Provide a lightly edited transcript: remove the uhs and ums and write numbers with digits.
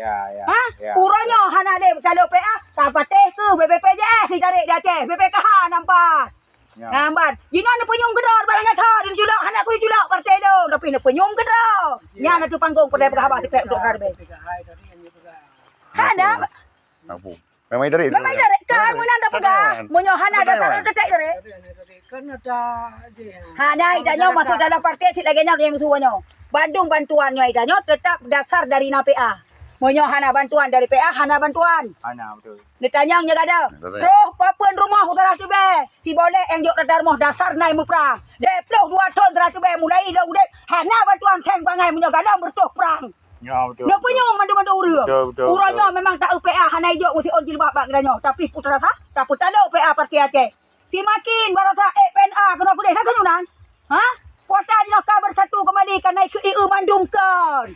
Ya. Urangnya hana le calo PA, kapateh ke BPPJS si cari dia Aceh, BPKH nampak. Ya. Nampak. Jino na penyum gedor barangnya tha, din julak hana ku julak partai lo, tapi na penyum gedor. Nya na tu panggung pada berhabah ti untuk darbe. Hana Apa? Memang dari. memang dari kan mulan dah pegang. Munyo hana dasar detek dari. Kan ada dia. Hana idanyo masuk dalam partai ti lagi nya yang suwanyo. Bandung bantuannya idanyo tetap dasar dari NAPA. Munyo hana bantuan dari PA, hana bantuan. Ana betul. Ditanya yang ada. Roh papuan rumah utara cube. Si boleh yang jok radar moh dasar nai muprang. Deploh 2 ton tera cube mulai dah udah. Hana bantuan seng bangai munyo galam bertuh perang. Ya betul. Dia punya mandu-mandu urang. Betul. Urangnya memang tak PA hana jok mesti on jilbab bak gedanyo. Tapi putra sah, tak putalo PA parti Aceh. Si makin barasa PNA kena kuliah nak kenyunan. Ha? Kota Jinoka bersatu kembali kan naik ke IU Bandung kan.